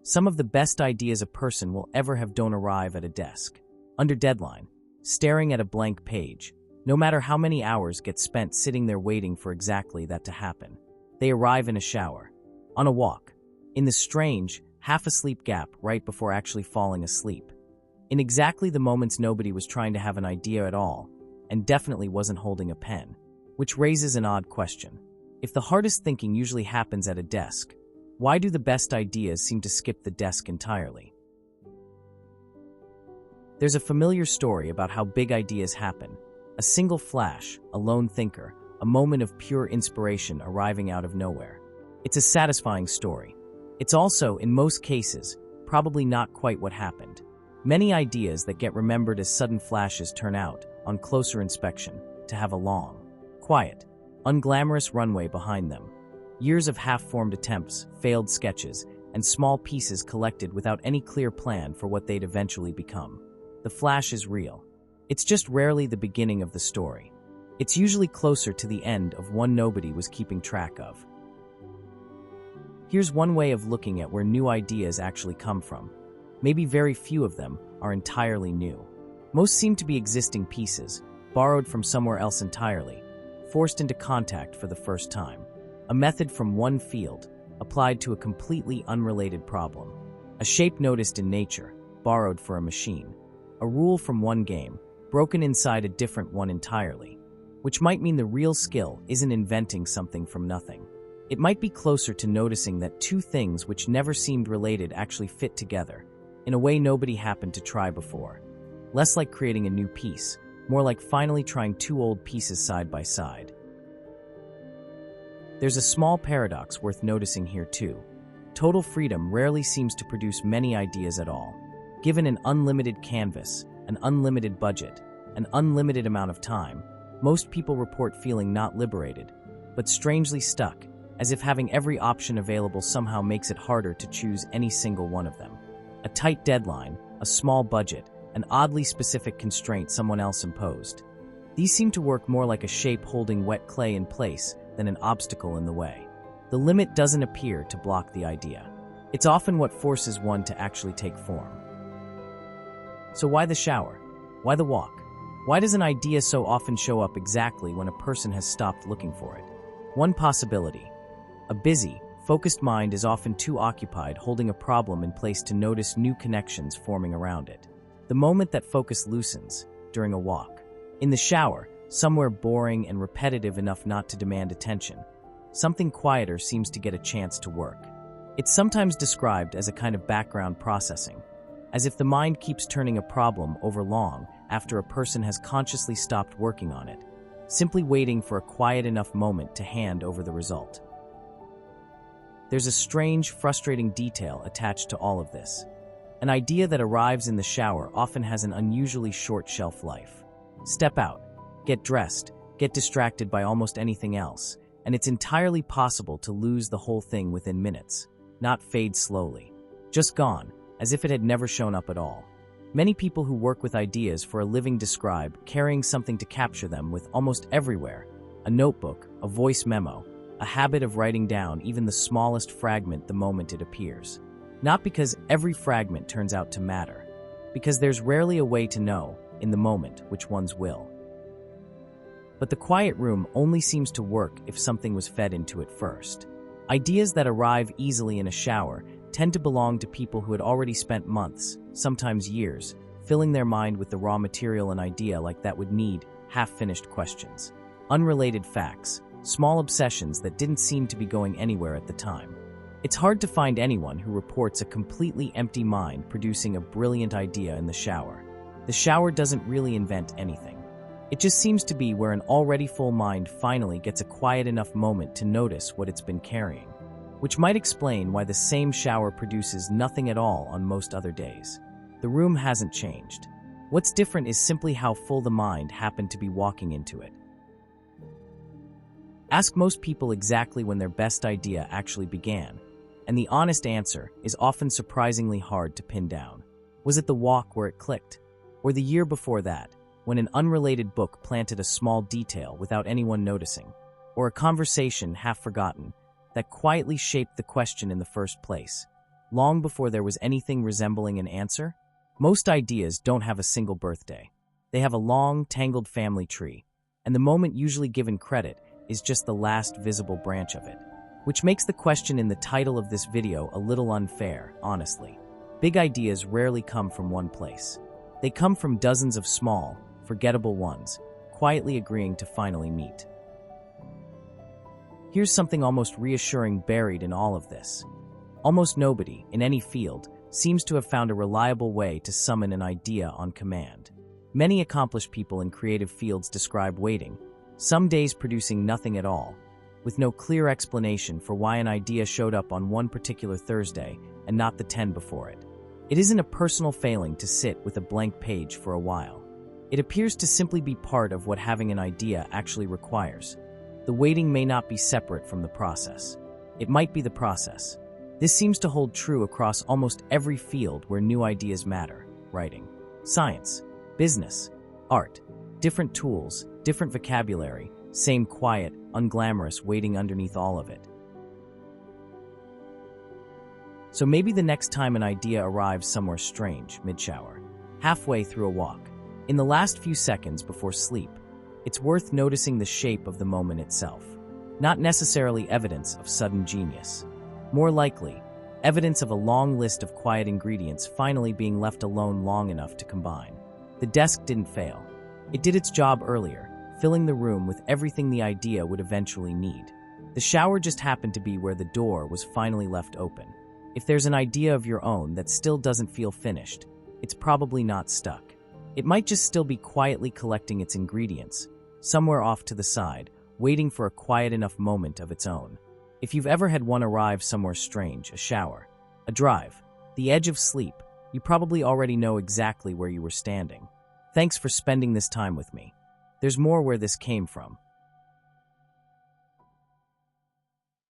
Some of the best ideas a person will ever have don't arrive at a desk, under deadline, staring at a blank page, no matter how many hours get spent sitting there waiting for exactly that to happen. They arrive in a shower, on a walk, in the strange, half-asleep gap right before actually falling asleep, in exactly the moments nobody was trying to have an idea at all, and definitely wasn't holding a pen, which raises an odd question. If the hardest thinking usually happens at a desk, why do the best ideas seem to skip the desk entirely? There's a familiar story about how big ideas happen. A single flash, a lone thinker, a moment of pure inspiration arriving out of nowhere. It's a satisfying story. It's also, in most cases, probably not quite what happened. Many ideas that get remembered as sudden flashes turn out, on closer inspection, to have a long, quiet, unglamorous runway behind them. Years of half-formed attempts, failed sketches, and small pieces collected without any clear plan for what they'd eventually become. The flash is real. It's just rarely the beginning of the story. It's usually closer to the end of one nobody was keeping track of. Here's one way of looking at where new ideas actually come from. Maybe very few of them are entirely new. Most seem to be existing pieces, borrowed from somewhere else entirely, forced into contact for the first time. A method from one field, applied to a completely unrelated problem. A shape noticed in nature, borrowed for a machine. A rule from one game, broken inside a different one entirely. Which might mean the real skill isn't inventing something from nothing. It might be closer to noticing that two things which never seemed related actually fit together, in a way nobody happened to try before. Less like creating a new piece, more like finally trying two old pieces side by side. There's a small paradox worth noticing here too. Total freedom rarely seems to produce many ideas at all. Given an unlimited canvas, an unlimited budget, an unlimited amount of time, most people report feeling not liberated, but strangely stuck, as if having every option available somehow makes it harder to choose any single one of them. A tight deadline, a small budget, an oddly specific constraint someone else imposed. These seem to work more like a shape holding wet clay in place than an obstacle in the way. The limit doesn't appear to block the idea. It's often what forces one to actually take form. So why the shower? Why the walk? Why does an idea so often show up exactly when a person has stopped looking for it? One possibility. A busy, focused mind is often too occupied holding a problem in place to notice new connections forming around it. The moment that focus loosens, during a walk. In the shower, somewhere boring and repetitive enough not to demand attention, something quieter seems to get a chance to work. It's sometimes described as a kind of background processing, as if the mind keeps turning a problem over long after a person has consciously stopped working on it, simply waiting for a quiet enough moment to hand over the result. There's a strange, frustrating detail attached to all of this. An idea that arrives in the shower often has an unusually short shelf life. Step out, get dressed, get distracted by almost anything else, and it's entirely possible to lose the whole thing within minutes, not fade slowly. Just gone, as if it had never shown up at all. Many people who work with ideas for a living describe carrying something to capture them with almost everywhere. A notebook, a voice memo, a habit of writing down even the smallest fragment the moment it appears. Not because every fragment turns out to matter, because there's rarely a way to know, in the moment, which ones will. But the quiet room only seems to work if something was fed into it first. Ideas that arrive easily in a shower tend to belong to people who had already spent months, sometimes years, filling their mind with the raw material an idea like that would need half-finished questions. Unrelated facts, small obsessions that didn't seem to be going anywhere at the time. It's hard to find anyone who reports a completely empty mind producing a brilliant idea in the shower. The shower doesn't really invent anything. It just seems to be where an already full mind finally gets a quiet enough moment to notice what it's been carrying, which might explain why the same shower produces nothing at all on most other days. The room hasn't changed. What's different is simply how full the mind happened to be walking into it. Ask most people exactly when their best idea actually began, and the honest answer is often surprisingly hard to pin down. Was it the walk where it clicked? Or the year before that, when an unrelated book planted a small detail without anyone noticing? Or a conversation half forgotten that quietly shaped the question in the first place? long before there was anything resembling an answer? Most ideas don't have a single birthday. They have a long, tangled family tree, and the moment usually given credit is just the last visible branch of it. Which makes the question in the title of this video a little unfair, honestly. Big ideas rarely come from one place. They come from dozens of small, forgettable ones, quietly agreeing to finally meet. Here's something almost reassuring buried in all of this. Almost nobody, in any field, seems to have found a reliable way to summon an idea on command. Many accomplished people in creative fields describe waiting, some days producing nothing at all, with no clear explanation for why an idea showed up on one particular Thursday and not the 10 before it. It isn't a personal failing to sit with a blank page for a while. It appears to simply be part of what having an idea actually requires. The waiting may not be separate from the process. It might be the process. This seems to hold true across almost every field where new ideas matter: writing, science, business, art. Different tools, different vocabulary, same quiet, unglamorous waiting underneath all of it. So maybe the next time an idea arrives somewhere strange, mid-shower, halfway through a walk, in the last few seconds before sleep, it's worth noticing the shape of the moment itself. Not necessarily evidence of sudden genius. More likely, evidence of a long list of quiet ingredients finally being left alone long enough to combine. The desk didn't fail. It did its job earlier, filling the room with everything the idea would eventually need. The shower just happened to be where the door was finally left open. If there's an idea of your own that still doesn't feel finished, it's probably not stuck. It might just still be quietly collecting its ingredients, somewhere off to the side, waiting for a quiet enough moment of its own. If you've ever had one arrive somewhere strange, a shower, a drive, the edge of sleep, you probably already know exactly where you were standing. Thanks for spending this time with me. There's more where this came from.